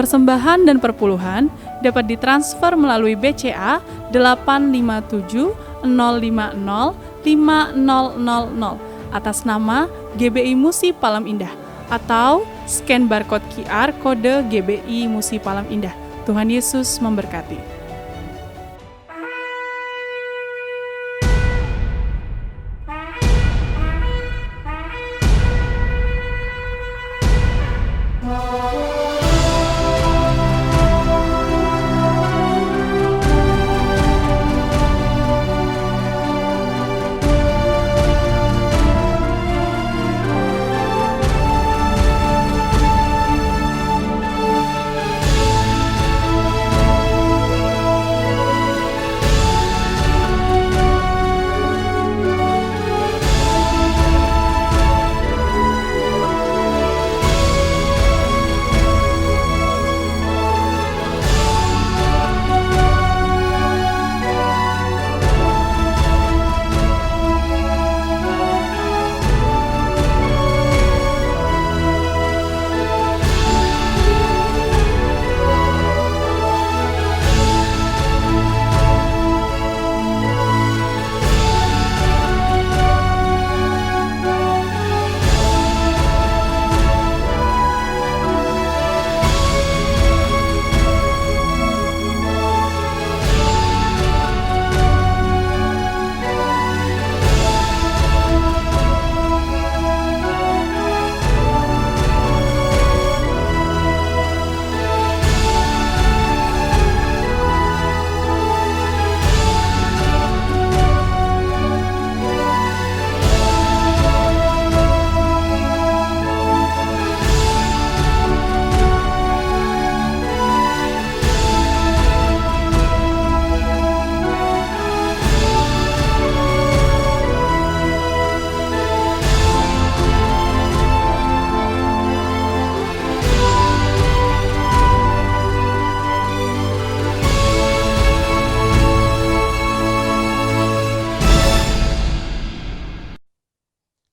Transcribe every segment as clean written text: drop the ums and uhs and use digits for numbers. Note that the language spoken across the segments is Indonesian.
Persembahan dan perpuluhan dapat ditransfer melalui BCA 857 050 5000 atas nama GBI Musi Palam Indah atau scan barcode QR kode GBI Musi Palam Indah. Tuhan Yesus memberkati.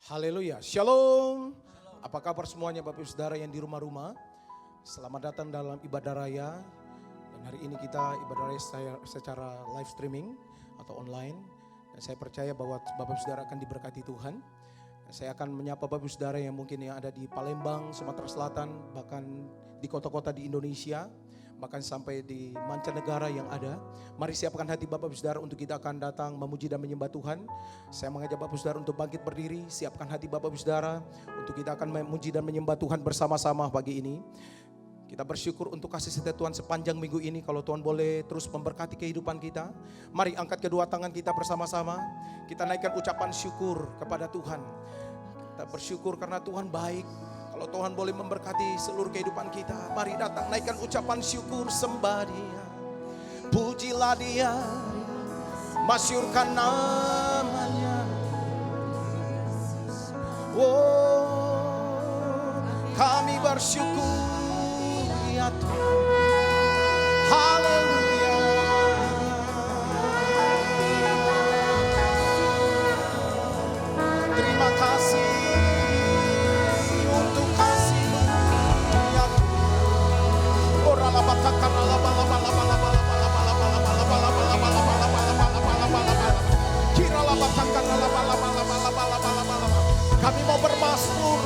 Haleluya, shalom. Apa kabar semuanya Bapak Ibu Saudara yang di rumah-rumah? Selamat datang dalam ibadah raya. Dan hari ini kita ibadah raya secara live streaming atau online. Dan saya percaya bahwa Bapak Ibu Saudara akan diberkati Tuhan. Dan saya akan menyapa Bapak Ibu Saudara yang mungkin yang ada di Palembang, Sumatera Selatan, bahkan di kota-kota di Indonesia, bahkan sampai di mancanegara yang ada. Mari siapkan hati Bapak Ibu Saudara untuk kita akan datang memuji dan menyembah Tuhan. Saya mengajak Bapak Ibu Saudara untuk bangkit berdiri. Siapkan hati Bapak Ibu Saudara untuk kita akan memuji dan menyembah Tuhan bersama-sama pagi ini. Kita bersyukur untuk kasih setia Tuhan sepanjang minggu ini. Kalau Tuhan boleh terus memberkati kehidupan kita. Mari angkat kedua tangan kita bersama-sama. Kita naikkan ucapan syukur kepada Tuhan. Kita bersyukur karena Tuhan baik. Kalau Tuhan boleh memberkati seluruh kehidupan kita, mari datang naikkan ucapan syukur, sembah Dia, pujilah Dia, masyurkan namanya. Oh, kami bersyukur ya Tuhan. Haleluya. Terima kasih. Kami mau bermasmur,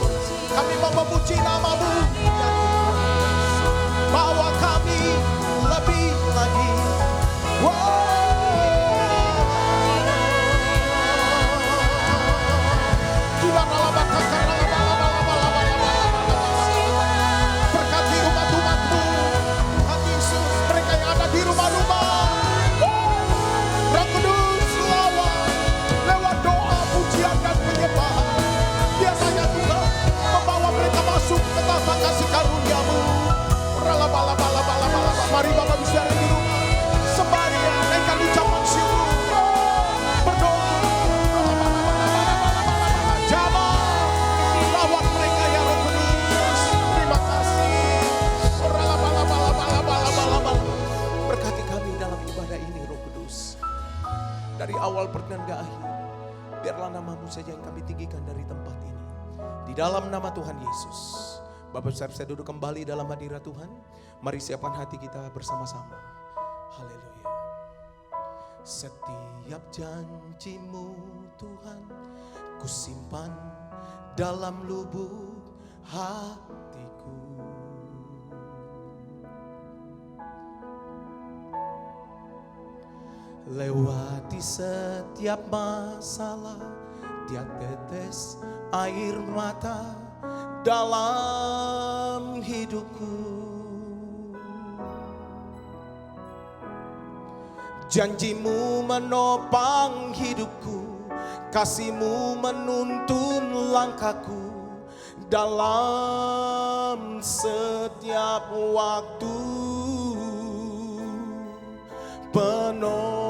kami mau memuji nama-Mu, bawa kami lebih lagi. Berkati umat-umat-Mu, Tuhan Yesus, mereka yang ada di rumah-rumah. Roh Kudus lewat doa, pujian dan penyembahan, biasanya Tuhan membawa mereka masuk ke taman kasih karunia-Mu. Mari Bapak bisa di rumah, sembari naikkan ucapan syukur, berdoa. Jamah lawat mereka ya Roh Kudus. Terima kasih. Berkati kami dalam ibadah ini Roh Kudus. Dari awal pertengahan ke akhir, biarlah nama-Mu saja yang kami tinggikan dari tempat ini. Di dalam nama Tuhan Yesus, Bapak Saudara saya duduk kembali dalam hadirat Tuhan. Mari siapkan hati kita bersama-sama. Haleluya. Setiap janji-Mu Tuhan, ku simpan dalam lubuk hatiku. Lewati setiap masalah, tiap tetes air mata dalam hidupku. Janji-Mu menopang hidupku, kasih-Mu menuntun langkahku dalam setiap waktu. Penolongku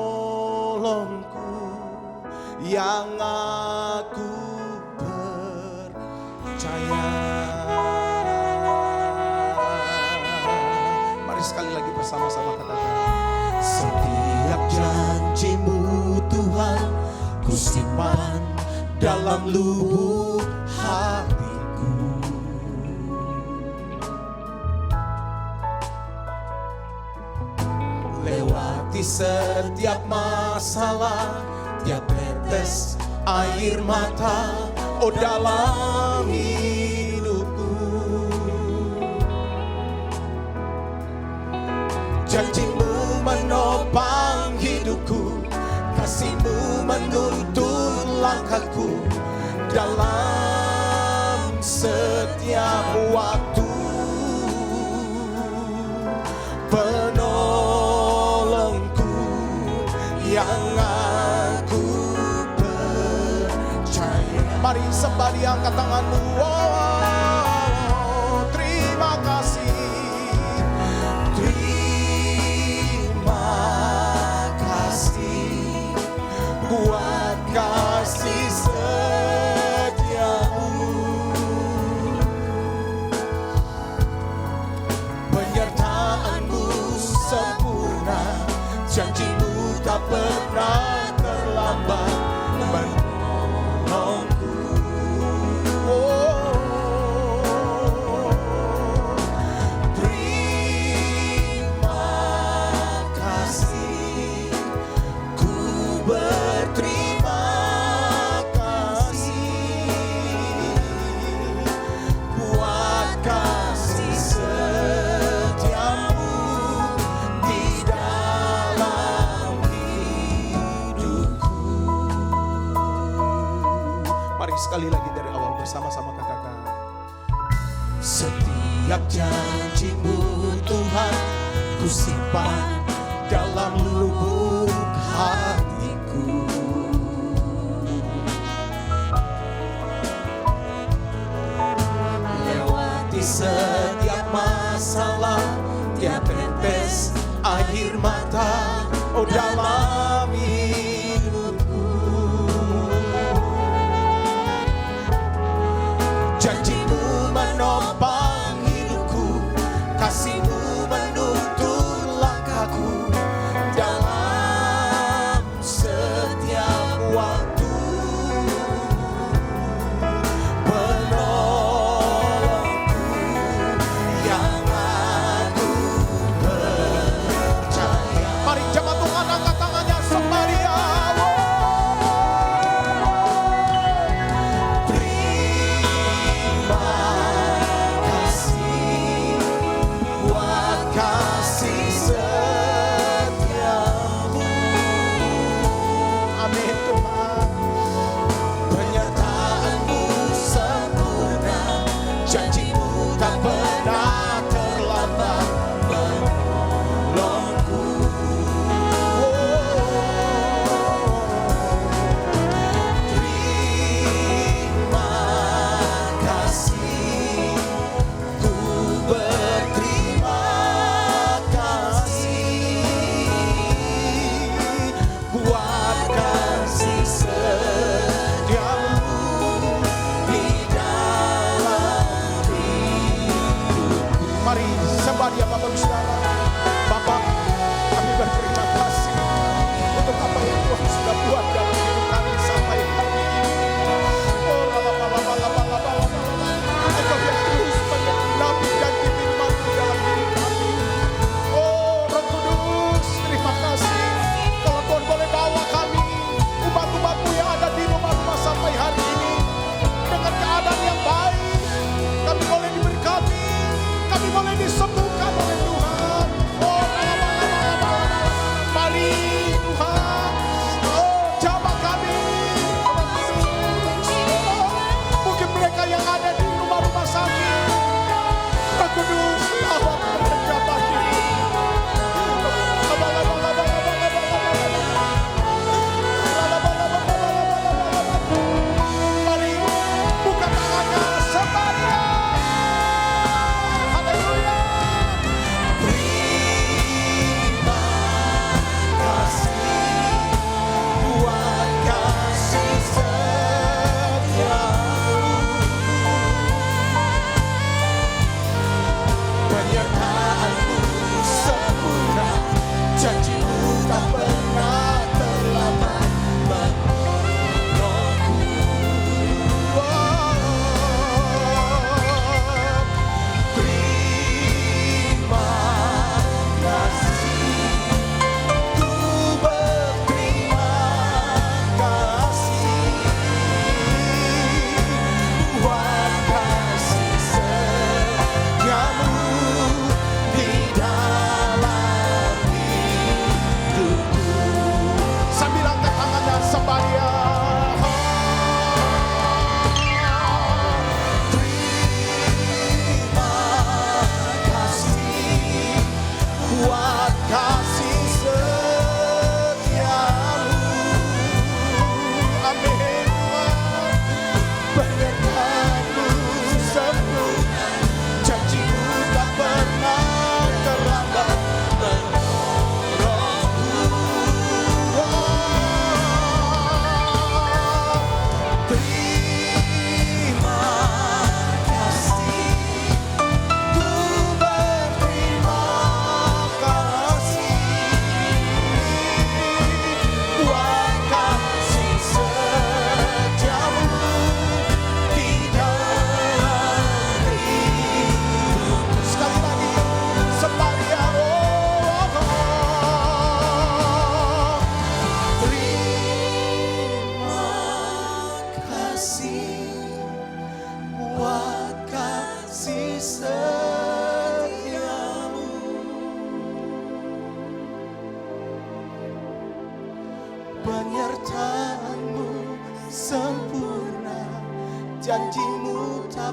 yang aku percaya. Mari sekali lagi bersama-sama katakan. Setiap janji-Mu Tuhan, ku simpan dalam lubuk hatiku. Lewati setiap masalah, tiap tetes air mata, oh dalam hidupku. Janji-Mu menopang hidupku, kasih-Mu menuntun langkahku dalam setiap waktu. Penolongku yang aku percaya. Mari sembah, angkat tanganmu. Oh, terima kasih. Buat kasih setia-Mu, penyertaan-Mu sempurna, janji-Mu tak pernah terlambat menolongku. Terima kasih, ku berterima kasih buat kasih setia-Mu di dalam hidupku. Mari sekali lagi dari awal bersama-sama katakan. Setiap janji-Mu Tuhan, ku simpan dalam lubuk hatiku. Lewati setiap masalah, tiap tetes air mata, oh dalam hidupku. Janji-Mu menopang hidupku, kasih-Mu menuntun langkahku dalam setiap waktu. Penolongku yang aku percaya. Mari jemaat Tuhan angkat tangannya sembah Dia. Terima kasih buat kasih setia-Mu. Amin Tuhan. Penyertaan-Mu sempurna, janji-Mu tak pernah terlambat menolongku. Terima kasih, ku berterima kasih buat kasih setia-Mu di dalam hidupku.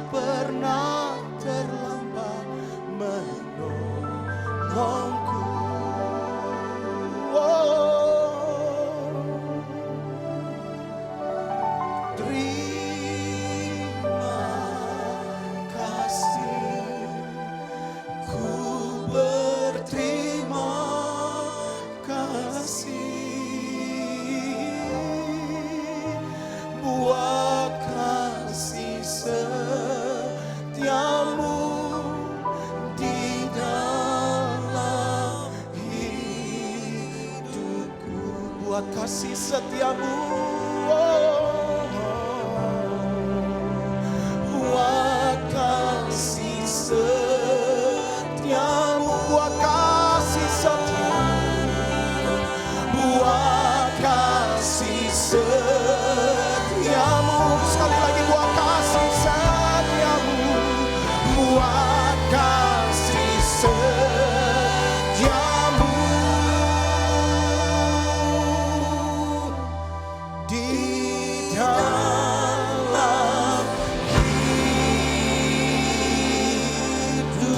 pernah terlambat menolongku. Terima kasih, ku berterima kasih buat kasih setiamu di dalam hidupku, buat kasih setiamu, buat kasih setiamu, buat kasih setiamu, buat kasih setiamu, sekali lagi buat kasih setiamu, buat kasih setiamu di dalam hidupku.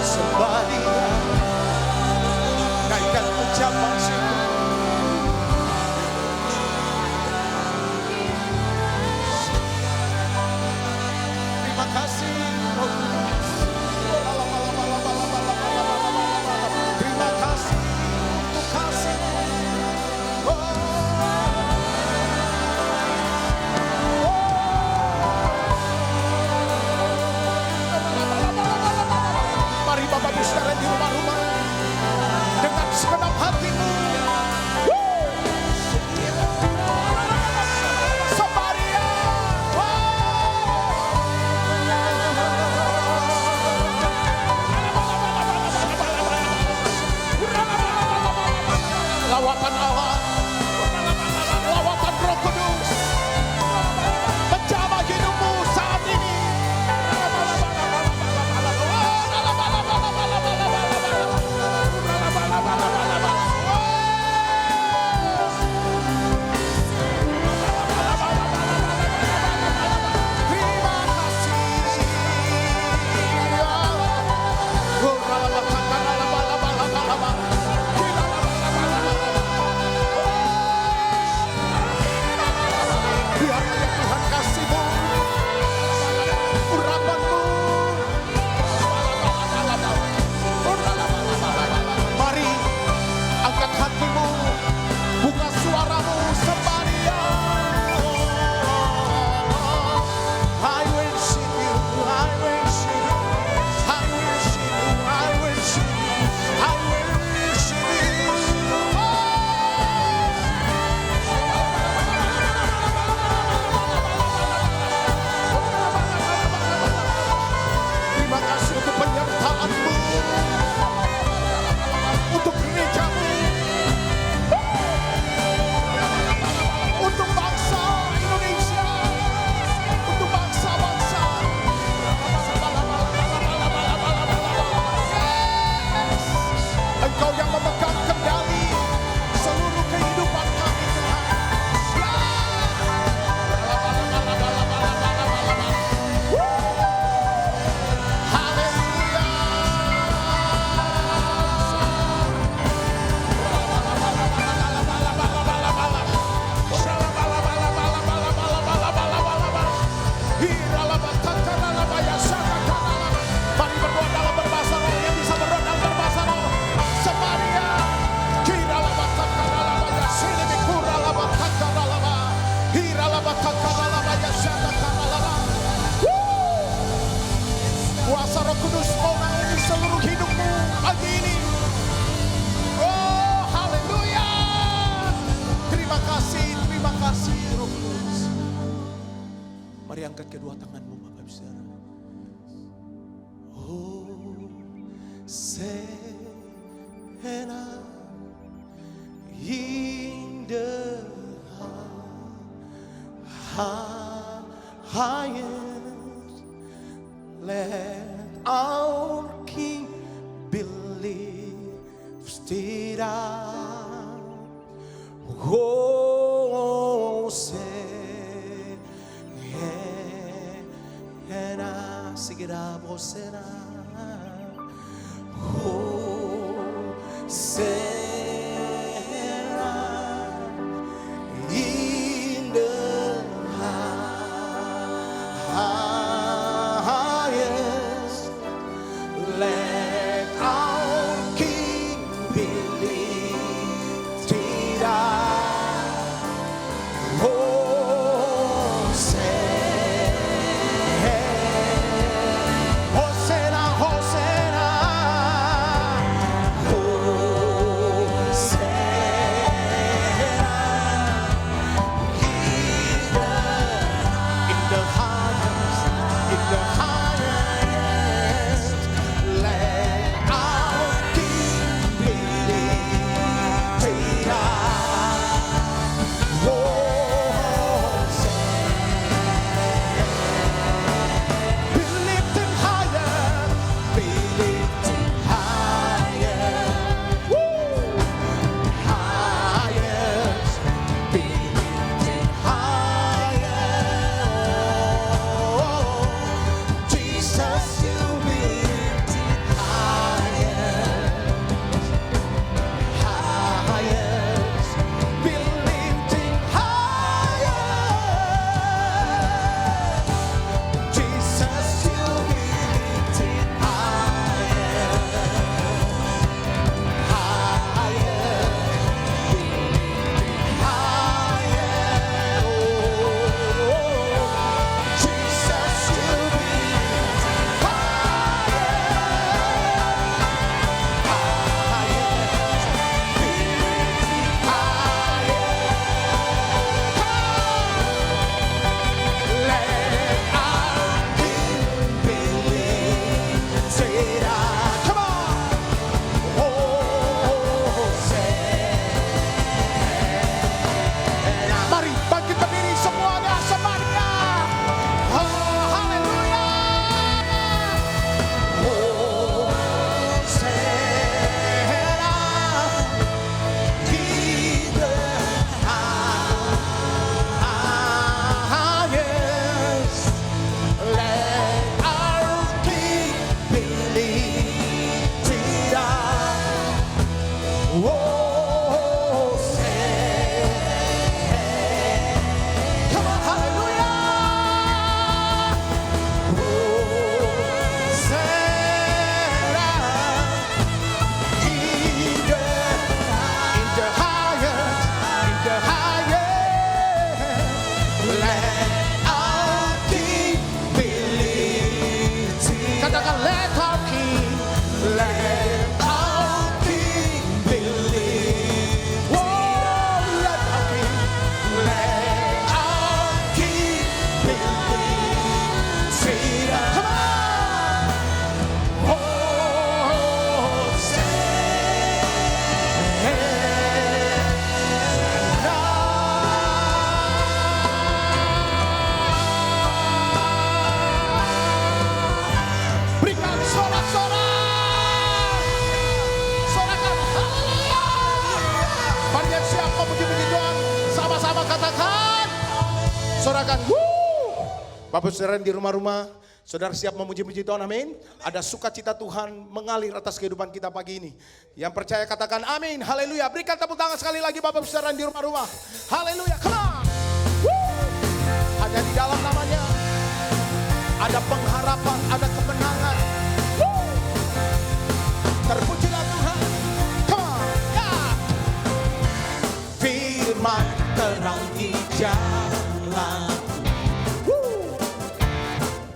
Sembah Dia, naikkan ucapan syukur. Terima kasih Roh Kudus. Terima kasih untuk kasih. Mari Bapak Ibu Saudara di rumah-rumah dengan segenap hatimu. Samaria. Lawatan Allah, lawatan Roh Kudus menjamah hidupmu saat ini. Terima kasih. Biarlah ya Tuhan kasih-Mu, urapanmu. Mari angkat hatimu, buka suaramu, sembah Dia. I worship you, I worship you, I worship you, I worship you, I worship you. Terima kasih untuk penyertaan-Mu, untuk gereja-Mu, untuk bangsa Indonesia, untuk bangsa-bangsa. Engkau yang memegang kendali seluruh kehidupan kami, Tuhan. Haleluya. Mari berdoa dalam berbahasa roh, yang bisa berdoa dalam berbahasa roh. Samaria, kira laba takara laba ya sini mikura laba takara laba, hira laba takara laba ya syada takara laba. Kuasa Roh Kudus menaungi seluruh hidupmu pagi ini. Oh, haleluya. Terima kasih Roh Kudus. Mari angkat kedua tanganmu Bapak Ibu Saudara. Oh, Sena in the highest, let our King be lifted up. Hosena, Hosena, in the highest, let our King be lifted up. Hosena, Hosena, in the highest, let our King be lifted up. Be lifted higher, be lifted higher, woo, highest, be lifted higher. Jesus, you be lifted higher, highest, be lifted higher. Jesus, you be lifted higher, higher, be lifted higher. Jesus, you be lifted Mari bangkit berdiri semuanya semuanya. Oh, haleluya. Hosana, in the highest, let our King be lifted up. Come on, hallelujah. Hosanna, in the highest, let our King be lifted. Katakan, let our King, let our King be lifted. Whoa, let our King, let our King be lifted. Come on. Berikan sorak-sorak, sorakan haleluya. Mari yang siap memuji-muji Tuhan, sama-sama katakan, sorakan wuh. Bapak saudara di rumah-rumah, saudara siap memuji-muji Tuhan, amin. Ada sukacita Tuhan mengalir atas kehidupan kita pagi ini. Yang percaya katakan amin, haleluya. Berikan tepuk tangan sekali lagi Bapak saudara di rumah-rumah, haleluya, come on. Wuh. Hanya di dalam namanya ada pengharapan, ada kemenangan. Woo! Terpujilah Tuhan. Come on. Ya. Firman terangi jalan. Woo!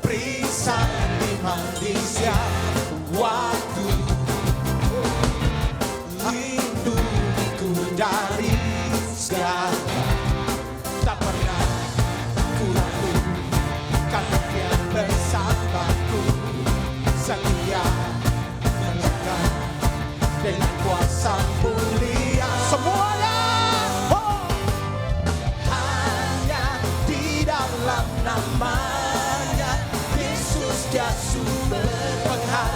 Perisai iman di siang waktu. Lindungiku dari segala. Tak pernah ku ragu, karena Dia bersamaku, setia menjaga dengan kuasa mulia. Semuanya hanya di dalam namanya Yesus, dia sumber pengharapan.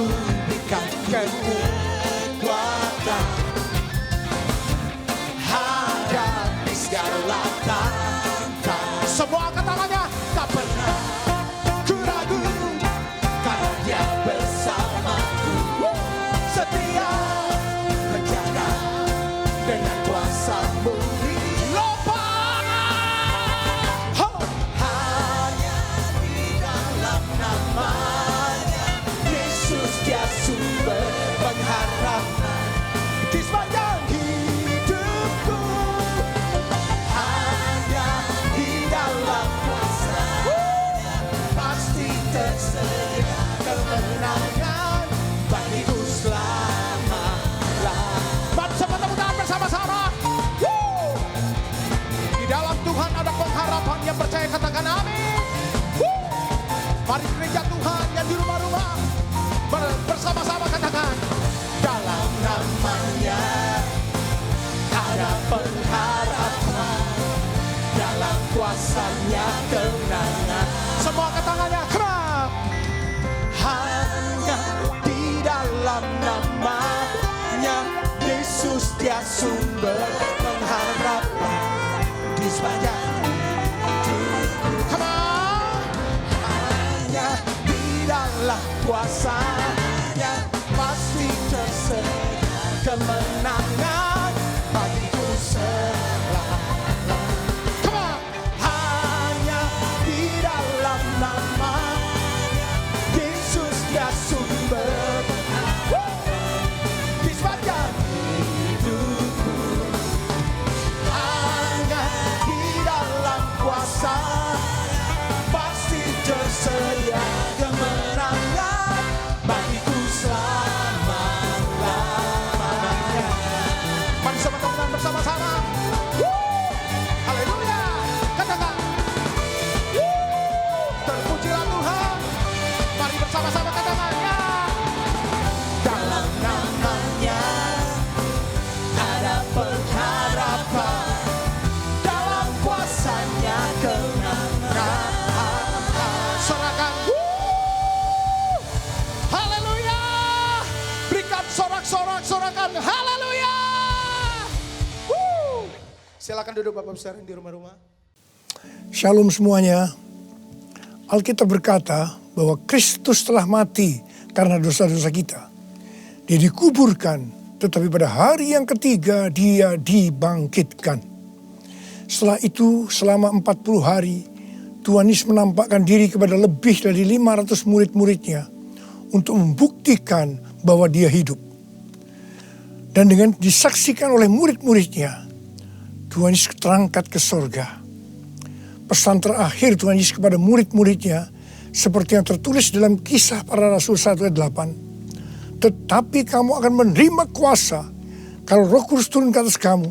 berikan kekuatan hadapi segala tantangan. Semua angkat tangannya. Tak pernah ku ragu karena Dia bersamaku, setia menjaga dengan kuasa-Mu. Lompat hanya di dalam nama-Nya Yesus, Dia sumber pengharapan di sepanjang hidupku. Hanya di dalam kuasa-Nya pasti tersedia kemenangan bagiku selama-lamanya. Mari sama tepuk tangan bersama-sama. Di dalam Tuhan ada pengharapan, yang percaya katakan amin. Mari gereja Tuhan yang di rumah-rumah bersama-sama katakan, dalam nama-Nya ada pengharapan, dalam kuasa-Nya kemenangan. Semua angkat tangannya, come on. Hanya di dalam nama-Nya Yesus, Dia sumber pengharapan di sepanjang hidupku. Come on. Hanya di dalam kuasa-Nya pasti tersedia kemenangan bagiku selama. Come on. Hanya di dalam nama-Nya Yesus, Dia sumber di sepanjang hidupku. Hanya di dalam kuasa pasti tersedia kemenangan bagiku selama-lamanya. Mari sama-sama bersama-sama. Haleluya. Katakan, terpujilah Tuhan. Mari bersama-sama katakan, ya. Dalam nama-Nya ada pengharapan, dalam kuasa-Nya kemenangan. Sorakan, haleluya. Berikan sorak-sorak-sorakan, haleluya. Silakan duduk Bapak Besar di rumah-rumah. Shalom semuanya. Alkitab berkata bahwa Kristus telah mati karena dosa-dosa kita. Dia dikuburkan, tetapi pada hari yang ketiga Dia dibangkitkan. Setelah itu selama 40 hari Tuhan Yesus menampakkan diri kepada lebih dari 500 murid-muridnya untuk membuktikan bahwa Dia hidup. Dan dengan disaksikan oleh murid-muridnya, Tuhan Yesus terangkat ke sorga. Pesan terakhir Tuhan Yesus kepada murid-muridnya seperti yang tertulis dalam Kisah Para Rasul 1 ayat 8. Tetapi kamu akan menerima kuasa kalau Roh Kudus turun ke atas kamu,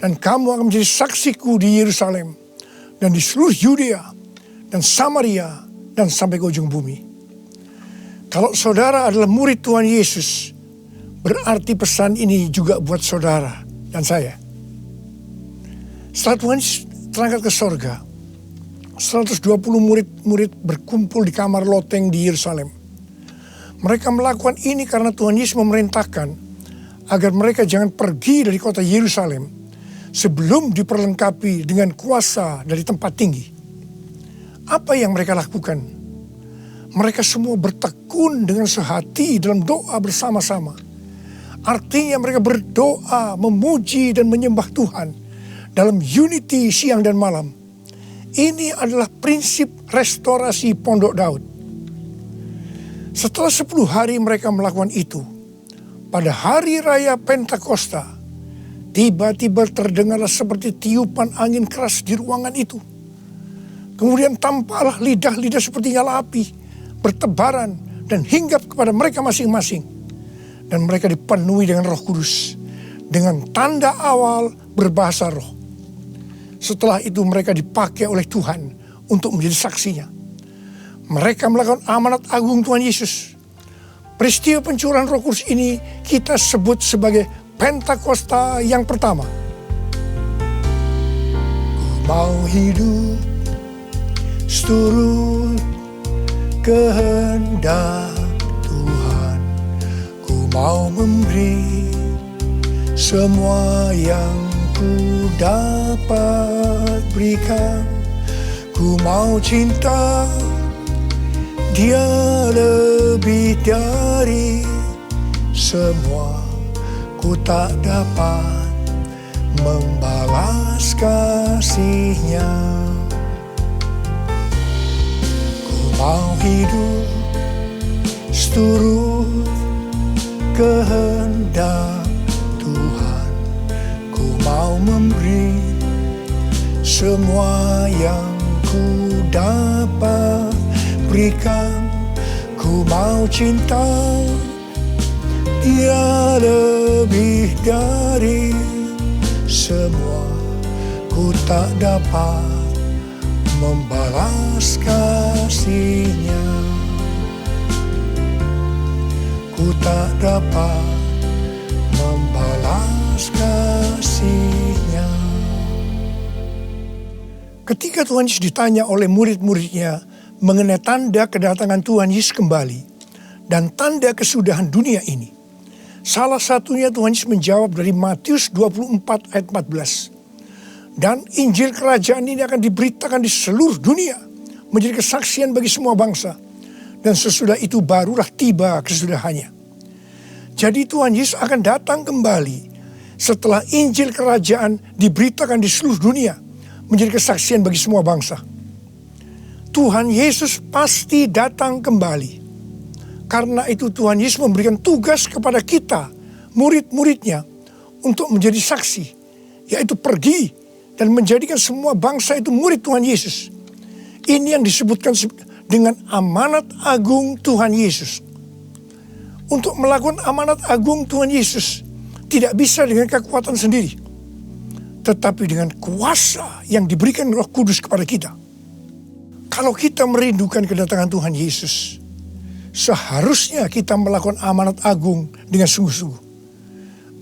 dan kamu akan menjadi saksiku di Yerusalem dan di seluruh Yudea dan Samaria dan sampai ke ujung bumi. Kalau saudara adalah murid Tuhan Yesus, berarti pesan ini juga buat saudara dan saya. Setelah Tuhan terangkat ke sorga, 120 murid-murid berkumpul di kamar loteng di Yerusalem. Mereka melakukan ini karena Tuhan Yesus memerintahkan agar mereka jangan pergi dari kota Yerusalem sebelum diperlengkapi dengan kuasa dari tempat tinggi. Apa yang mereka lakukan? Mereka semua bertekun dengan sehati dalam doa bersama-sama. Artinya mereka berdoa, memuji dan menyembah Tuhan dalam unity siang dan malam. Ini adalah prinsip restorasi Pondok Daud. Setelah 10 hari mereka melakukan itu, pada hari raya Pentakosta, tiba-tiba terdengarlah seperti tiupan angin keras di ruangan itu. Kemudian tampaklah lidah-lidah seperti nyala api, bertebaran dan hinggap kepada mereka masing-masing. Dan mereka dipenuhi dengan Roh Kudus, dengan tanda awal berbahasa roh. Setelah itu mereka dipakai oleh Tuhan untuk menjadi saksinya. Mereka melakukan amanat agung Tuhan Yesus. Peristiwa pencurahan Roh Kudus ini kita sebut sebagai Pentakosta yang pertama. Ku mau hidup seturut kehendak Tuhan. mau memberi semua yang ku dapat berikan. Ku mau cinta Dia lebih dari semua. Ku tak dapat membalas kasih-Nya. Ku mau hidup seturut kehendak Tuhan. Ku mau memberi semua yang ku dapat berikan. Ku mau cinta Dia lebih dari semua. Ku tak dapat membalas kasih-Nya. Ku tak dapat membalas kasih-Nya. Ketika Tuhan Yesus ditanya oleh murid-muridnya mengenai tanda kedatangan Tuhan Yesus kembali dan tanda kesudahan dunia ini, salah satunya Tuhan Yesus menjawab dari Matius 24 ayat 14. Dan Injil kerajaan ini akan diberitakan di seluruh dunia, menjadi kesaksian bagi semua bangsa. Dan sesudah itu barulah tiba kesudahannya. Jadi Tuhan Yesus akan datang kembali setelah Injil kerajaan diberitakan di seluruh dunia, menjadi kesaksian bagi semua bangsa. Tuhan Yesus pasti datang kembali. Karena itu Tuhan Yesus memberikan tugas kepada kita, murid-muridnya, untuk menjadi saksi. Yaitu pergi dan menjadikan semua bangsa itu murid Tuhan Yesus. Ini yang disebutkan dengan amanat agung Tuhan Yesus. Untuk melakukan amanat agung Tuhan Yesus tidak bisa dengan kekuatan sendiri, tetapi dengan kuasa yang diberikan Roh Kudus kepada kita. Kalau kita merindukan kedatangan Tuhan Yesus, seharusnya kita melakukan amanat agung dengan sungguh-sungguh.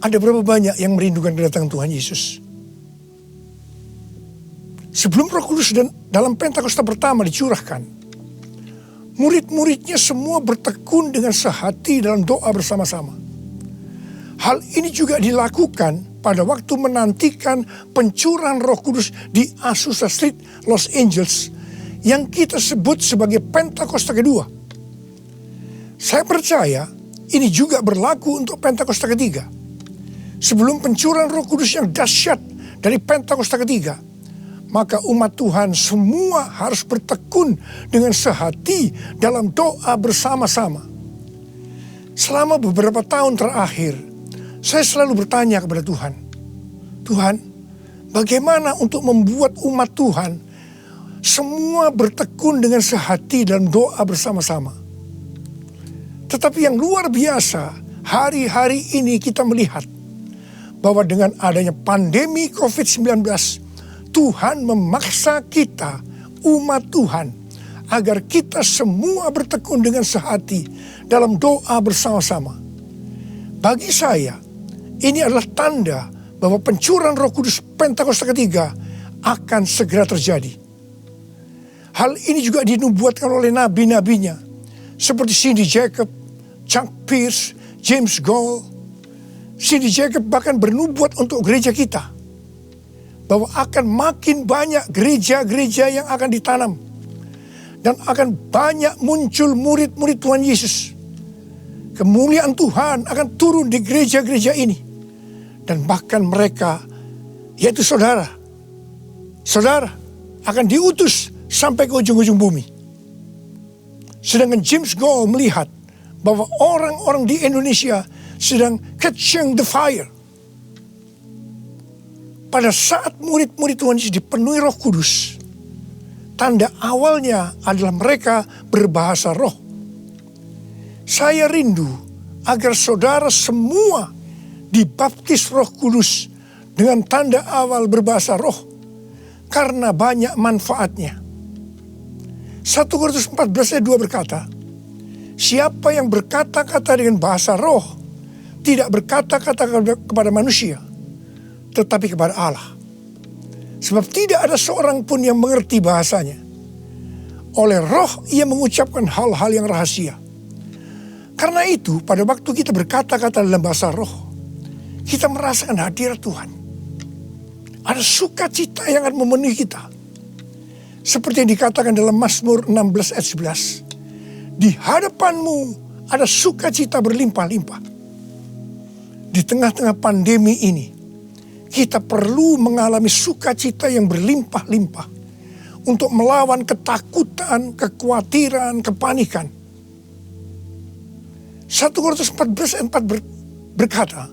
Ada berapa banyak yang merindukan kedatangan Tuhan Yesus? Sebelum Roh Kudus dalam Pentakosta pertama dicurahkan, murid-muridnya semua bertekun dengan sehati dalam doa bersama-sama. Hal ini juga dilakukan pada waktu menantikan pencurahan Roh Kudus di Azusa Street, Los Angeles, yang kita sebut sebagai Pentakosta kedua. Saya percaya ini juga berlaku untuk Pentakosta ketiga. Sebelum pencurahan Roh Kudus yang dahsyat dari Pentakosta ketiga, maka umat Tuhan semua harus bertekun dengan sehati dalam doa bersama-sama. Selama beberapa tahun terakhir, saya selalu bertanya kepada Tuhan, Tuhan, bagaimana untuk membuat umat Tuhan semua bertekun dengan sehati dalam doa bersama-sama? Tetapi yang luar biasa, hari-hari ini kita melihat bahwa dengan adanya pandemi COVID-19, Tuhan memaksa kita, umat Tuhan, agar kita semua bertekun dengan sehati dalam doa bersama-sama. Bagi saya, ini adalah tanda bahwa pencurahan Roh Kudus Pentakosta ketiga akan segera terjadi. Hal ini juga dinubuatkan oleh nabi-nabinya, seperti Cindy Jacob, Chuck Pierce, James Goll. Cindy Jacob bahkan bernubuat untuk gereja kita, bahwa akan makin banyak gereja-gereja yang akan ditanam. Dan akan banyak muncul murid-murid Tuhan Yesus. Kemuliaan Tuhan akan turun di gereja-gereja ini. Dan bahkan mereka, yaitu saudara akan diutus sampai ke ujung-ujung bumi. Sedangkan James Goll melihat bahwa orang-orang di Indonesia sedang catching the fire. Pada saat murid-murid Tuhan Yesus dipenuhi Roh Kudus, tanda awalnya adalah mereka berbahasa roh. Saya rindu agar saudara semua dibaptis Roh Kudus dengan tanda awal berbahasa roh, karena banyak manfaatnya. 1 Korintus 14 ayat 2 berkata, siapa yang berkata-kata dengan bahasa roh, tidak berkata-kata kepada manusia, tetapi kepada Allah. Sebab tidak ada seorang pun yang mengerti bahasanya. Oleh roh ia mengucapkan hal-hal yang rahasia. Karena itu pada waktu kita berkata-kata dalam bahasa roh, kita merasakan hadirat Tuhan. Ada sukacita yang akan memenuhi kita. Seperti yang dikatakan dalam Mazmur 16 ayat 11. Di hadapanmu ada sukacita berlimpah-limpah. Di tengah-tengah pandemi ini, kita perlu mengalami sukacita yang berlimpah-limpah untuk melawan ketakutan, kekhawatiran, kepanikan. 1 Korintus 14 ayat 4 berkata,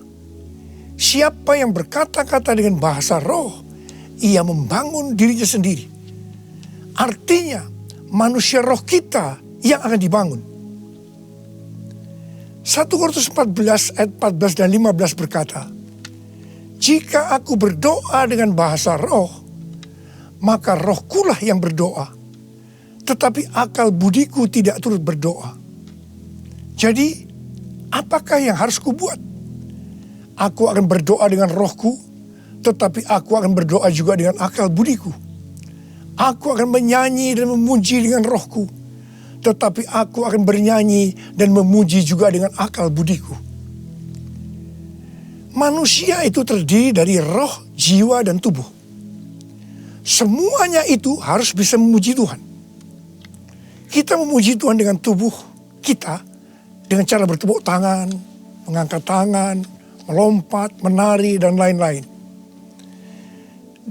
siapa yang berkata-kata dengan bahasa roh, ia membangun dirinya sendiri. Artinya, manusia roh kita yang akan dibangun. 1 Korintus 14 ayat 14 dan 15 berkata, jika aku berdoa dengan bahasa roh, maka rohkulah yang berdoa, tetapi akal budiku tidak turut berdoa. Jadi, apakah yang harus kubuat? Aku akan berdoa dengan rohku, tetapi aku akan berdoa juga dengan akal budiku. Aku akan menyanyi dan memuji dengan rohku, tetapi aku akan bernyanyi dan memuji juga dengan akal budiku. Manusia itu terdiri dari roh, jiwa, dan tubuh. Semuanya itu harus bisa memuji Tuhan. Kita memuji Tuhan dengan tubuh kita, dengan cara bertepuk tangan, mengangkat tangan, melompat, menari, dan lain-lain.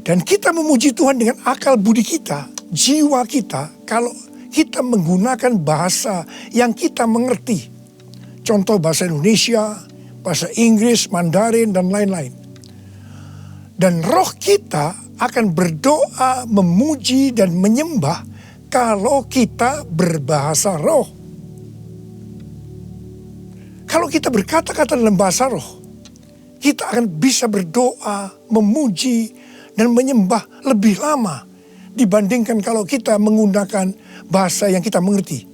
Dan kita memuji Tuhan dengan akal budi kita, jiwa kita, kalau kita menggunakan bahasa yang kita mengerti. Contoh bahasa Indonesia, bahasa Inggris, Mandarin, dan lain-lain. Dan roh kita akan berdoa, memuji, dan menyembah kalau kita berbahasa roh. Kalau kita berkata-kata dalam bahasa roh, kita akan bisa berdoa, memuji, dan menyembah lebih lama dibandingkan kalau kita menggunakan bahasa yang kita mengerti.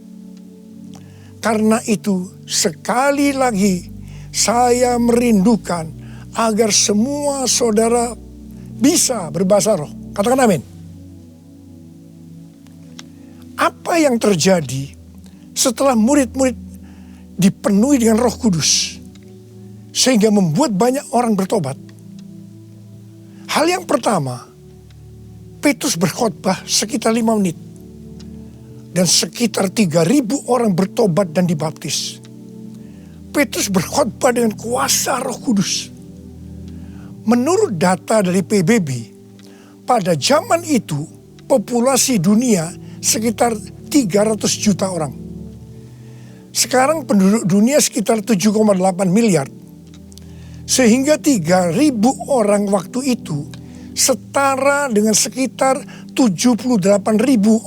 Karena itu sekali lagi saya merindukan agar semua saudara bisa berbahasa roh. Katakan amin. Apa yang terjadi setelah murid-murid dipenuhi dengan Roh Kudus sehingga membuat banyak orang bertobat? Hal yang pertama, Petrus berkhotbah sekitar 5 menit. Dan sekitar 3.000 orang bertobat dan dibaptis. Petrus berkhotbah dengan kuasa Roh Kudus. Menurut data dari PBB, pada zaman itu populasi dunia sekitar 300 juta orang. Sekarang penduduk dunia sekitar 7,8 miliar. Sehingga 3.000 orang waktu itu setara dengan sekitar 78.000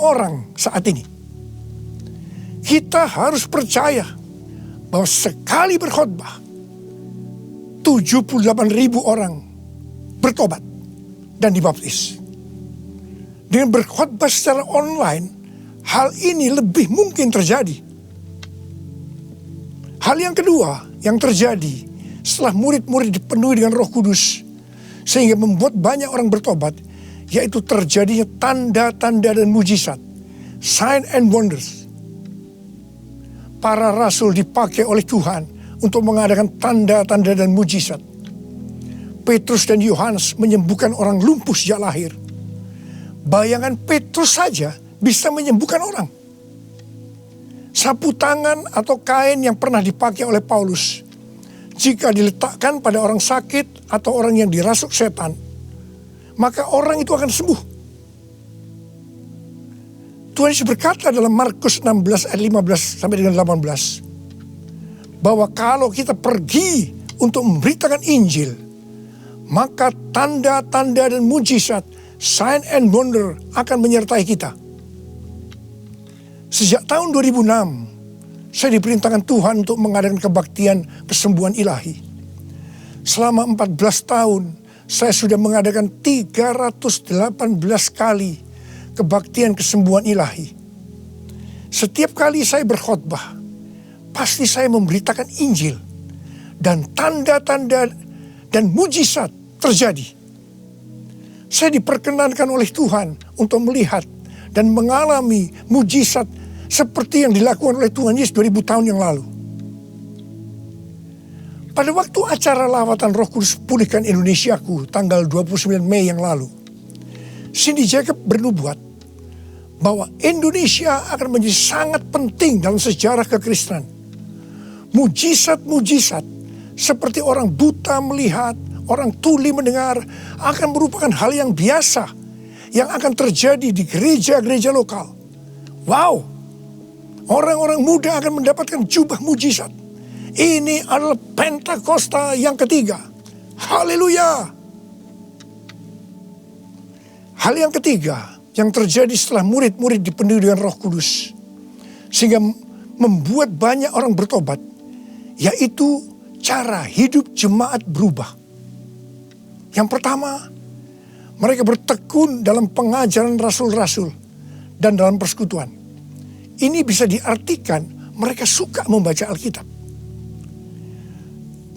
orang saat ini. Kita harus percaya bahwa sekali berkhotbah 78.000 orang bertobat dan dibaptis. Dengan berkhotbah secara online, hal ini lebih mungkin terjadi. Hal yang kedua yang terjadi setelah murid-murid dipenuhi dengan Roh Kudus sehingga membuat banyak orang bertobat, yaitu terjadinya tanda-tanda dan mujizat, sign and wonders. Para rasul dipakai oleh Tuhan untuk mengadakan tanda-tanda dan mujizat. Petrus dan Yohanes menyembuhkan orang lumpuh sejak lahir. Bayangan Petrus saja bisa menyembuhkan orang. Sapu tangan atau kain yang pernah dipakai oleh Paulus, jika diletakkan pada orang sakit atau orang yang dirasuk setan, maka orang itu akan sembuh. Tuhan Yesus berkata dalam Markus 16 ayat 15 sampai dengan 18, bahwa kalau kita pergi untuk memberitakan Injil, maka tanda-tanda dan mujizat, sign and wonder akan menyertai kita. Sejak tahun 2006, saya diperintahkan Tuhan untuk mengadakan kebaktian kesembuhan ilahi. Selama 14 tahun, saya sudah mengadakan 318 kali kebaktian kesembuhan ilahi. Setiap kali saya berkhotbah, pasti saya memberitakan Injil. Dan tanda-tanda dan mujizat terjadi. Saya diperkenankan oleh Tuhan untuk melihat dan mengalami mujizat seperti yang dilakukan oleh Tuhan Yesus 2000 tahun yang lalu. Pada waktu acara lawatan Roh Kudus Pulihkan Indonesiaku tanggal 29 Mei yang lalu, Cindy Jacob bernubuat bahwa Indonesia akan menjadi sangat penting dalam sejarah kekristenan. Mujizat-mujizat seperti orang buta melihat, orang tuli mendengar akan merupakan hal yang biasa yang akan terjadi di gereja-gereja lokal. Wow, orang-orang muda akan mendapatkan jubah mujizat. Ini adalah Pentakosta yang ketiga. Haleluya. Hal yang ketiga yang terjadi setelah murid-murid dipenuhi dengan Roh Kudus, sehingga membuat banyak orang bertobat, yaitu cara hidup jemaat berubah. Yang pertama, mereka bertekun dalam pengajaran rasul-rasul dan dalam persekutuan. Ini bisa diartikan mereka suka membaca Alkitab.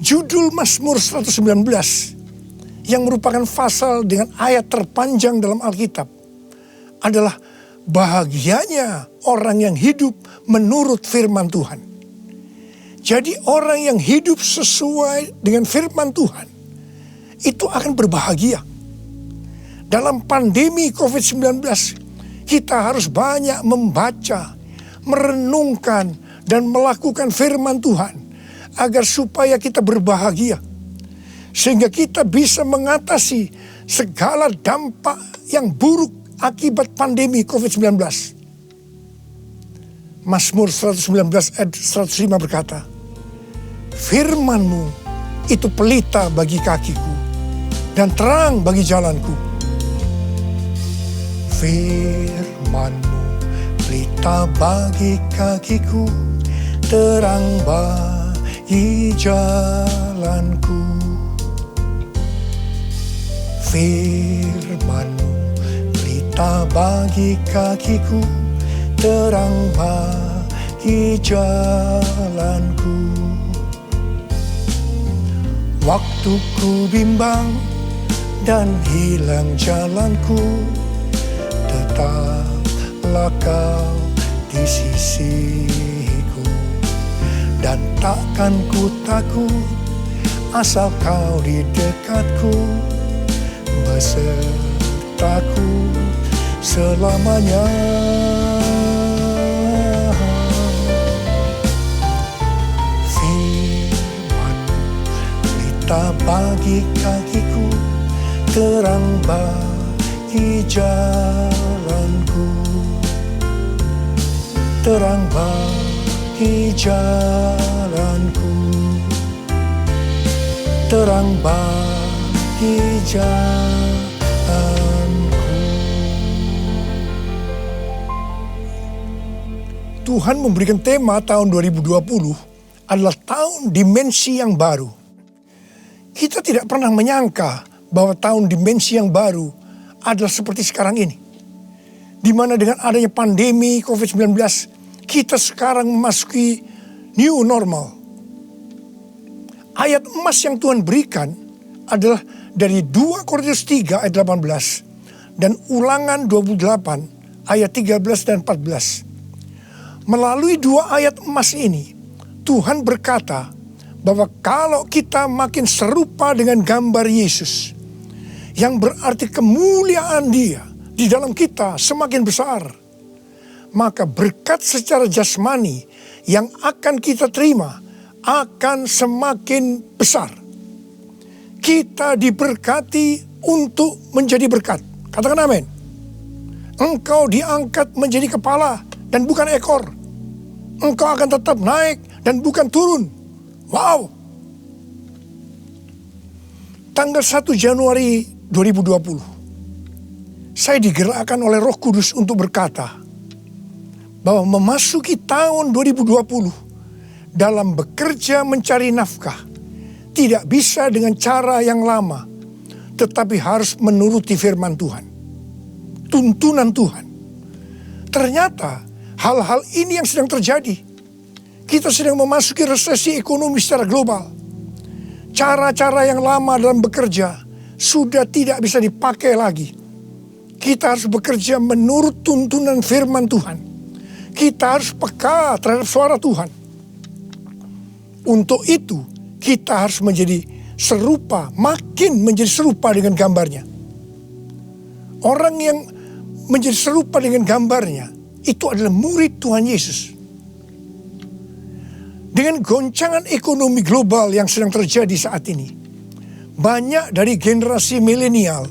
Judul Mazmur 119 yang merupakan pasal dengan ayat terpanjang dalam Alkitab adalah bahagianya orang yang hidup menurut firman Tuhan. Jadi orang yang hidup sesuai dengan firman Tuhan itu akan berbahagia. Dalam pandemi COVID-19 kita harus banyak membaca, merenungkan dan melakukan firman Tuhan agar supaya kita berbahagia. Sehingga kita bisa mengatasi segala dampak yang buruk akibat pandemi COVID-19. Mazmur 119 ayat 105 berkata, "Firman-Mu itu pelita bagi kakiku dan terang bagi jalanku." Firman-Mu pelita bagi kakiku, terang bagi jalanku. Firman-Mu pelita bagi kakiku, terang bagi jalanku. Waktu ku bimbang dan hilang jalanku, tetaplah Kau di sisiku. Dan takkan ku takut asal Kau di dekatku, besertaku selamanya. Firman-Mu pelita bagi kakiku, terang bagi jalanku. Terang bagi jalanku, terang bagi jalanku. Tuhan memberikan tema tahun 2020 adalah tahun dimensi yang baru. Kita tidak pernah menyangka bahwa tahun dimensi yang baru adalah seperti sekarang ini, di mana dengan adanya pandemi COVID-19, kita sekarang memasuki new normal. Ayat emas yang Tuhan berikan adalah dari 2 Korintus 3 ayat 18 dan Ulangan 28 ayat 13 dan 14. Melalui 2 ayat emas ini, Tuhan berkata bahwa kalau kita makin serupa dengan gambar Yesus, yang berarti kemuliaan Dia di dalam kita semakin besar, maka berkat secara jasmani yang akan kita terima akan semakin besar. Kita diberkati untuk menjadi berkat. Katakan amin. Engkau diangkat menjadi kepala dan bukan ekor. Engkau akan tetap naik dan bukan turun. Wow. Tanggal 1 Januari 2020, saya digerakkan oleh Roh Kudus untuk berkata bahwa memasuki tahun 2020 dalam bekerja mencari nafkah tidak bisa dengan cara yang lama, tetapi harus menuruti firman Tuhan, tuntunan Tuhan. Ternyata hal-hal ini yang sedang terjadi. Kita sedang memasuki resesi ekonomi secara global. Cara-cara yang lama dalam bekerja sudah tidak bisa dipakai lagi. Kita harus bekerja menurut tuntunan firman Tuhan. Kita harus peka terhadap suara Tuhan. Untuk itu, kita harus menjadi serupa, makin menjadi serupa dengan gambarnya. Orang yang menjadi serupa dengan gambarnya, itu adalah murid Tuhan Yesus. Dengan goncangan ekonomi global yang sedang terjadi saat ini, banyak dari generasi milenial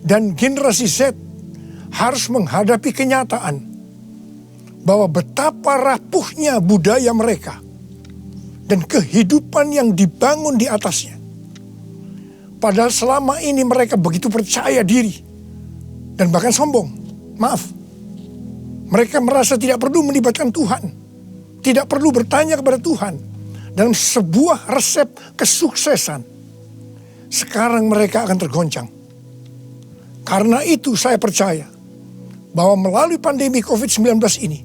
dan generasi Z harus menghadapi kenyataan bahwa betapa rapuhnya budaya mereka dan kehidupan yang dibangun di atasnya. Padahal selama ini mereka begitu percaya diri dan bahkan sombong. Maaf, mereka merasa tidak perlu melibatkan Tuhan, tidak perlu bertanya kepada Tuhan dalam sebuah resep kesuksesan. Sekarang mereka akan tergoncang. Karena itu saya percaya bahwa melalui pandemi COVID-19 ini,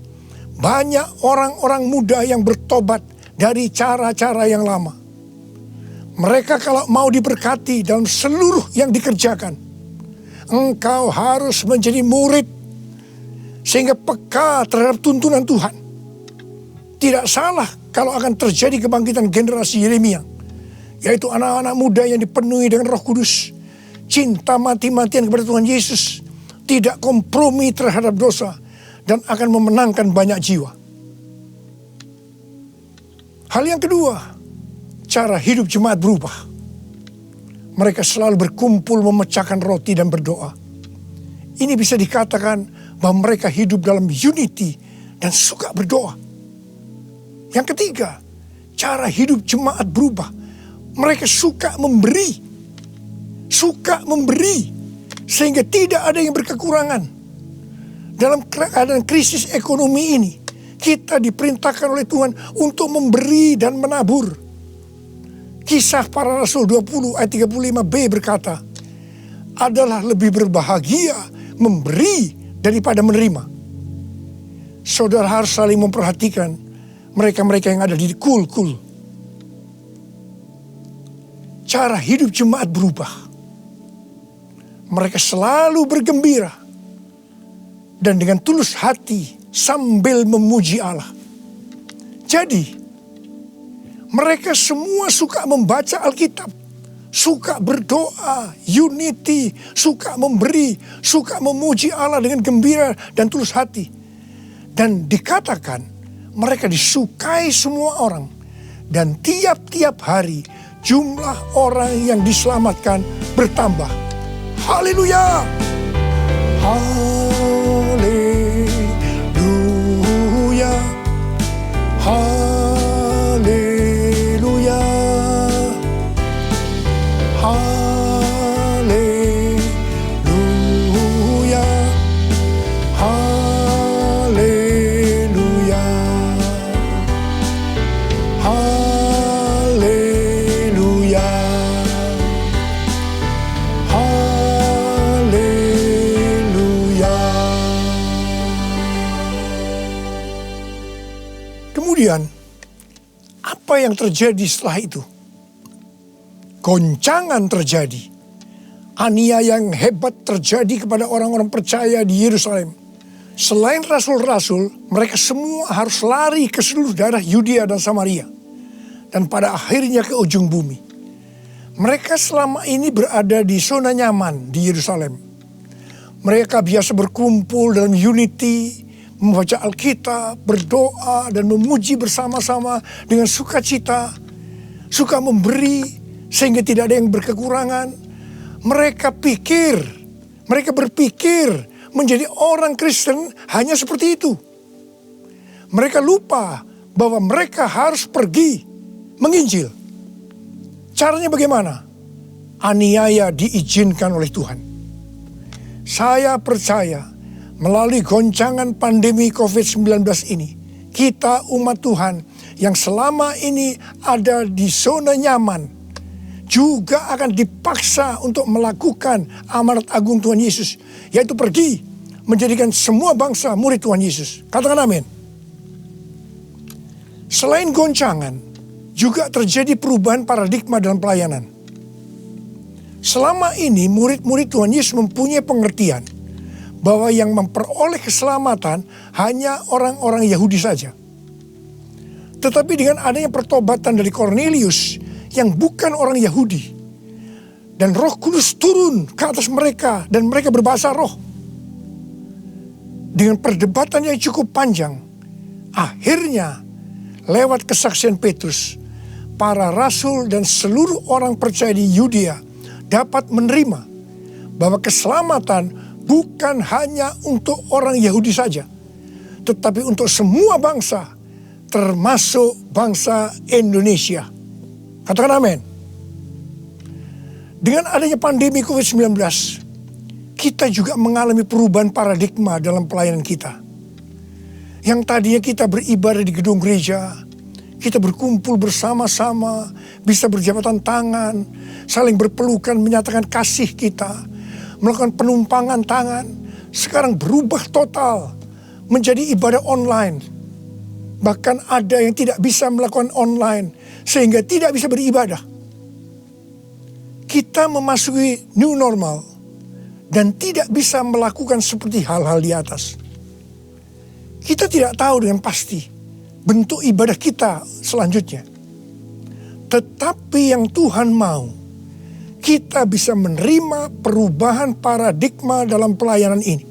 banyak orang-orang muda yang bertobat dari cara-cara yang lama. Mereka kalau mau diberkati dalam seluruh yang dikerjakan, engkau harus menjadi murid sehingga peka terhadap tuntunan Tuhan. Tidak salah kalau akan terjadi kebangkitan generasi Yeremia, yaitu anak-anak muda yang dipenuhi dengan Roh Kudus, cinta mati-matian kepada Tuhan Yesus, tidak kompromi terhadap dosa, dan akan memenangkan banyak jiwa. Hal yang kedua, cara hidup jemaat berubah. Mereka selalu berkumpul memecahkan roti dan berdoa. Ini bisa dikatakan bahwa mereka hidup dalam unity dan suka berdoa. Yang ketiga, cara hidup jemaat berubah. Mereka suka memberi. Suka memberi. Sehingga tidak ada yang berkekurangan. Dalam keadaan krisis ekonomi ini, kita diperintahkan oleh Tuhan untuk memberi dan menabur. Kisah Para Rasul 20 ayat 35b berkata, adalah lebih berbahagia memberi daripada menerima. Saudara harus saling memperhatikan mereka-mereka yang ada di kul-kul. Cara hidup jemaat berubah. Mereka selalu bergembira dan dengan tulus hati sambil memuji Allah. Jadi, mereka semua suka membaca Alkitab, suka berdoa, unity, suka memberi, suka memuji Allah dengan gembira dan tulus hati. Dan dikatakan mereka disukai semua orang. Dan tiap-tiap hari jumlah orang yang diselamatkan bertambah. Haleluya! Haleluya, haleluya, haleluya, haleluya, haleluya, Kemudian, apa yang terjadi setelah itu? Goncangan terjadi. Aniaya yang hebat terjadi kepada orang-orang percaya di Yerusalem. Selain rasul-rasul, mereka semua harus lari ke seluruh daerah Yudea dan Samaria. Dan pada akhirnya ke ujung bumi. Mereka selama ini berada di zona nyaman di Yerusalem. Mereka biasa berkumpul dalam unity, membaca Alkitab, berdoa, dan memuji bersama-sama dengan sukacita. Suka memberi, sehingga tidak ada yang berkekurangan. Mereka berpikir menjadi orang Kristen hanya seperti itu. Mereka lupa bahwa mereka harus pergi menginjil. Caranya bagaimana? Aniaya diizinkan oleh Tuhan. Saya percaya melalui goncangan pandemi COVID-19 ini, kita umat Tuhan yang selama ini ada di zona nyaman, juga akan dipaksa untuk melakukan amanat agung Tuhan Yesus, yaitu pergi menjadikan semua bangsa murid Tuhan Yesus. Katakan amin. Selain goncangan, juga terjadi perubahan paradigma dalam pelayanan. Selama ini murid-murid Tuhan Yesus mempunyai pengertian bahwa yang memperoleh keselamatan hanya orang-orang Yahudi saja. Tetapi dengan adanya pertobatan dari Kornelius yang bukan orang Yahudi. Dan Roh Kudus turun ke atas mereka dan mereka berbahasa roh. Dengan perdebatan yang cukup panjang, akhirnya lewat kesaksian Petrus, para rasul dan seluruh orang percaya di Yudea dapat menerima bahwa keselamatan bukan hanya untuk orang Yahudi saja, tetapi untuk semua bangsa, termasuk bangsa Indonesia. Katakan amin. Dengan adanya pandemi COVID-19, kita juga mengalami perubahan paradigma dalam pelayanan kita. Yang tadinya kita beribadah di gedung gereja, kita berkumpul bersama-sama, bisa berjabatan tangan, saling berpelukan, menyatakan kasih kita, melakukan penumpangan tangan. Sekarang berubah total menjadi ibadah online. Bahkan ada yang tidak bisa melakukan online, sehingga tidak bisa beribadah. Kita memasuki new normal dan tidak bisa melakukan seperti hal-hal di atas. Kita tidak tahu dengan pasti bentuk ibadah kita selanjutnya. Tetapi yang Tuhan mau, kita bisa menerima perubahan paradigma dalam pelayanan ini.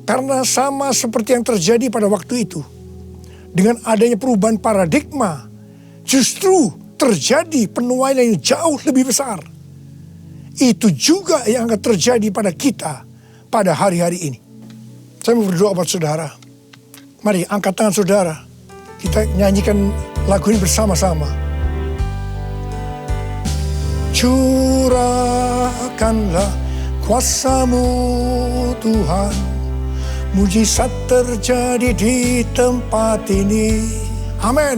Karena sama seperti yang terjadi pada waktu itu, dengan adanya perubahan paradigma, justru terjadi penuaian yang jauh lebih besar. Itu juga yang akan terjadi pada kita pada hari-hari ini. Saya mau berdoa buat saudara. Mari angkat tangan saudara. Kita nyanyikan lagu ini bersama-sama. Curahkanlah kuasa-Mu Tuhan. Mujizat terjadi di tempat ini. Amin.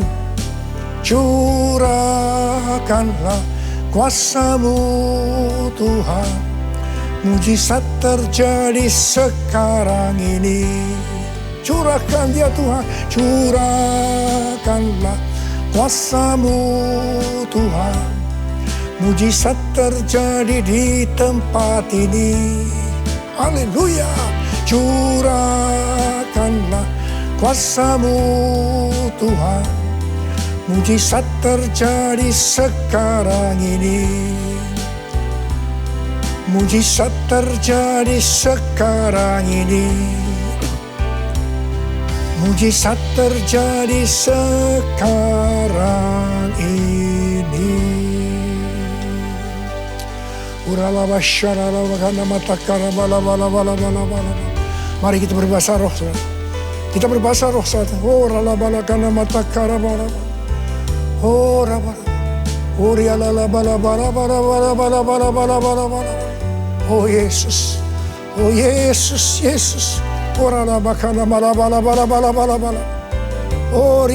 Curahkanlah kuasa-Mu Tuhan. Mujizat terjadi sekarang ini. Curahkan dia Tuhan. Curahkanlah kuasa-Mu Tuhan. Mujizat terjadi di tempat ini. Haleluya. Curahkanlah kuasa-Mu Tuhan. Mujizat terjadi sekarang ini. Mujizat terjadi sekarang ini. Mujizat terjadi sekarang ini. Mari kita berbahasa roh. Kita berbahasa roh saat ini. Oh Yesus, oh Yesus, Yesus. Oh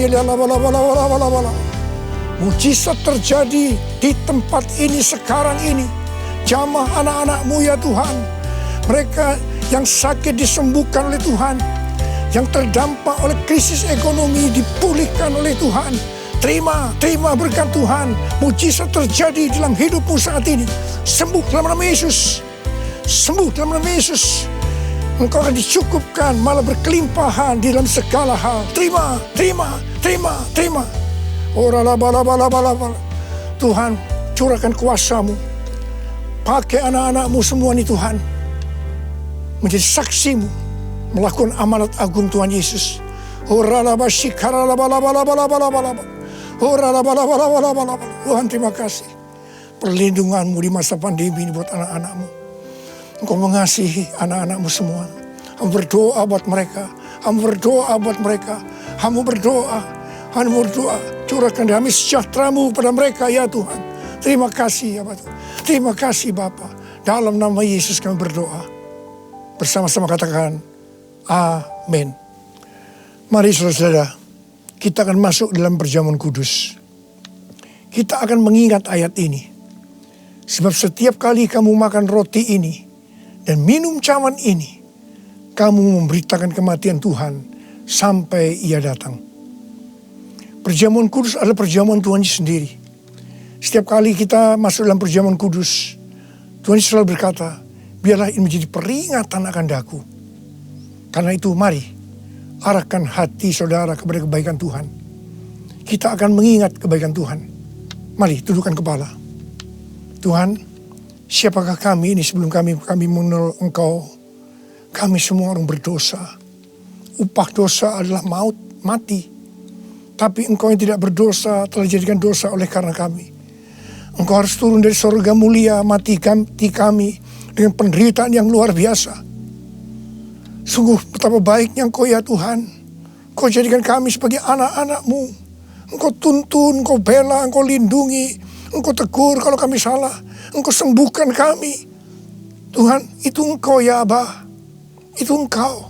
mujizat terjadi di tempat ini sekarang ini. Jamah anak-anak-Mu ya Tuhan. Mereka yang sakit disembuhkan oleh Tuhan. Yang terdampak oleh krisis ekonomi dipulihkan oleh Tuhan. Terima berkat Tuhan. Mujizat terjadi dalam hidupmu saat ini. Sembuh dalam nama Yesus. Sembuh dalam nama Yesus. Engkau akan dicukupkan, malah berkelimpahan di dalam segala hal. Terima. Tuhan, curahkan kuasa-Mu. Pakai anak-anak-Mu semua nih Tuhan. Menjadi saksi-Mu. Melakukan amanat agung Tuhan Yesus. Tuhan terima kasih. Perlindungan-Mu di masa pandemi ini buat anak-anak-Mu. Engkau mengasihi anak-anak-Mu semua. Hamba berdoa buat mereka. Hamba berdoa. Curahkan damai sejahtera-Mu pada mereka ya Tuhan. Terima kasih ya Bapak. Terima kasih Bapa. Dalam nama Yesus kami berdoa. Bersama-sama katakan amin. Mari saudara-saudara, kita akan masuk dalam perjamuan kudus. Kita akan mengingat ayat ini. Sebab setiap kali kamu makan roti ini dan minum cawan ini, kamu memberitakan kematian Tuhan sampai Ia datang. Perjamuan kudus adalah perjamuan Tuhan sendiri. Setiap kali kita masuk dalam perjamuan kudus, Tuhan selalu berkata, biarlah ini menjadi peringatan akan daku. Karena itu mari, arahkan hati saudara kepada kebaikan Tuhan. Kita akan mengingat kebaikan Tuhan. Mari tundukkan kepala. Tuhan, siapakah kami ini sebelum kami mengenal Engkau? Kami semua orang berdosa. Upah dosa adalah maut, mati. Tapi Engkau yang tidak berdosa telah dijadikan dosa oleh karena kami. Engkau harus turun dari surga mulia, mati kami dengan penderitaan yang luar biasa. Sungguh betapa baiknya Engkau ya Tuhan. Engkau jadikan kami sebagai anak-anak-Mu. Engkau tuntun, Engkau bela, Engkau lindungi. Engkau tegur kalau kami salah. Engkau sembuhkan kami. Tuhan, itu Engkau ya Abah. Itu Engkau.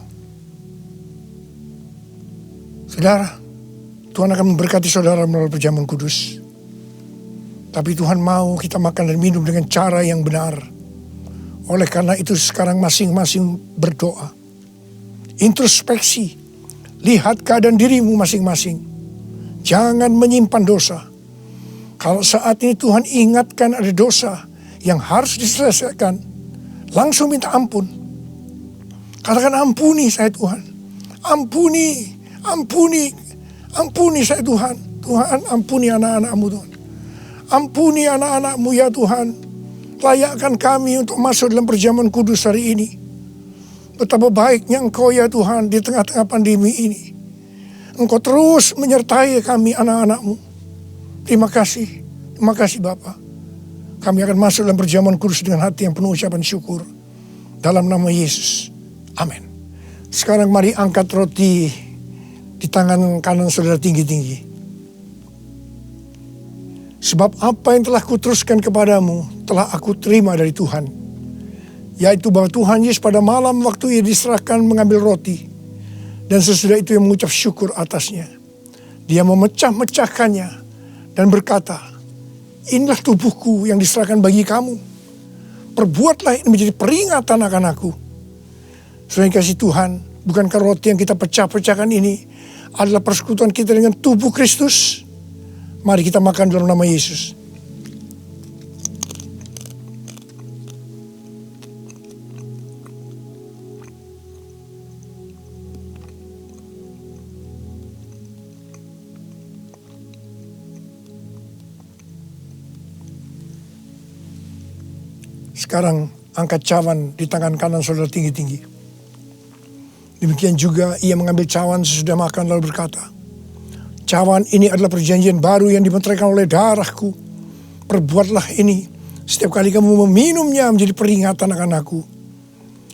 Saudara, Tuhan akan memberkati saudara melalui perjamuan kudus. Tapi Tuhan mau kita makan dan minum dengan cara yang benar. Oleh karena itu sekarang masing-masing berdoa. Introspeksi. Lihat keadaan dirimu masing-masing. Jangan menyimpan dosa. Kalau saat ini Tuhan ingatkan ada dosa yang harus diselesaikan, langsung minta ampun. Katakan, ampuni saya Tuhan. Ampuni saya Tuhan. Tuhan, ampuni anak-anak-Mu Tuhan. Ampuni anak-anak-Mu ya Tuhan. Layakkan kami untuk masuk dalam perjamuan kudus hari ini. Betapa baiknya Engkau ya Tuhan di tengah-tengah pandemi ini. Engkau terus menyertai kami anak-anak-Mu. Terima kasih Bapa. Kami akan masuk dalam perjamuan kudus dengan hati yang penuh ucapan syukur. Dalam nama Yesus. Amin. Sekarang mari angkat roti di tangan kanan saudara tinggi-tinggi. Sebab apa yang telah kuteruskan kepadamu telah aku terima dari Tuhan. Yaitu bahwa Tuhan Yesus pada malam waktu ia diserahkan mengambil roti. Dan sesudah itu ia mengucap syukur atasnya. Dia memecah-mecahkannya dan berkata, inilah tubuhku yang diserahkan bagi kamu. Perbuatlah ini menjadi peringatan akan aku. Selain kasih Tuhan, bukankah roti yang kita pecah-pecahkan ini adalah persekutuan kita dengan tubuh Kristus? Mari kita makan dalam nama Yesus. Sekarang angkat cawan di tangan kanan saudara tinggi-tinggi. Demikian juga ia mengambil cawan sesudah makan lalu berkata, cawan ini adalah perjanjian baru yang dimeteraikan oleh darahku. Perbuatlah ini setiap kali kamu meminumnya menjadi peringatan akan aku.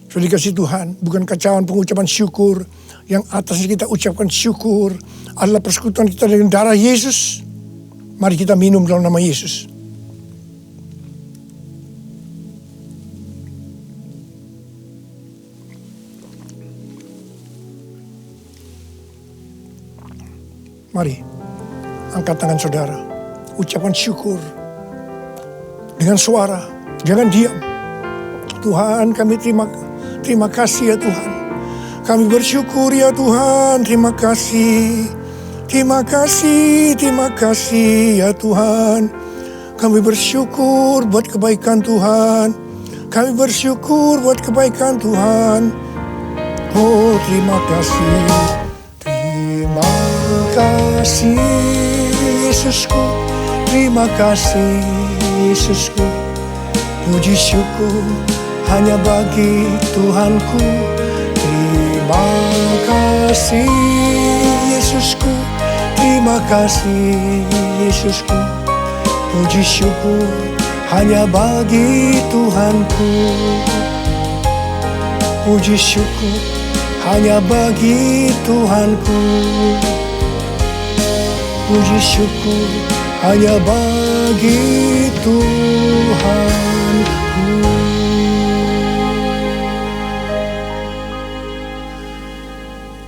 Sudah dikasih Tuhan, bukankah cawan pengucapan syukur yang atasnya kita ucapkan syukur adalah persekutuan kita dengan darah Yesus? Mari kita minum dalam nama Yesus. Mari, angkat tangan saudara. Ucapan syukur. Dengan suara. Jangan diam. Tuhan, kami terima kasih ya Tuhan. Kami bersyukur ya Tuhan. Terima kasih. Terima kasih ya Tuhan. Kami bersyukur buat kebaikan Tuhan. Kami bersyukur buat kebaikan Tuhan. Oh, terima kasih. Terima kasih Yesusku, terima kasih Yesusku. Puji syukur hanya bagi Tuhanku. Terima kasih Yesusku, terima kasih Yesusku. Puji syukur hanya bagi Tuhanku. Puji syukur hanya bagi Tuhanku. Puji syukur hanya bagi Tuhanku.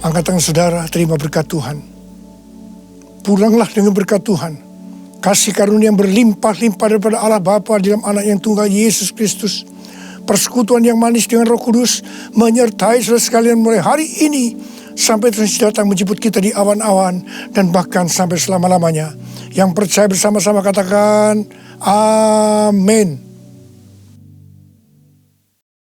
Angkat tangan saudara, terima berkat Tuhan. Pulanglah dengan berkat Tuhan. Kasih karunia yang berlimpah-limpah daripada Allah Bapa di dalam anak yang tunggal Yesus Kristus. Persekutuan yang manis dengan Roh Kudus menyertai saudara sekalian mulai hari ini sampai Tuhan datang menjemput kita di awan-awan dan bahkan sampai selama-lamanya. Yang percaya bersama-sama katakan amin.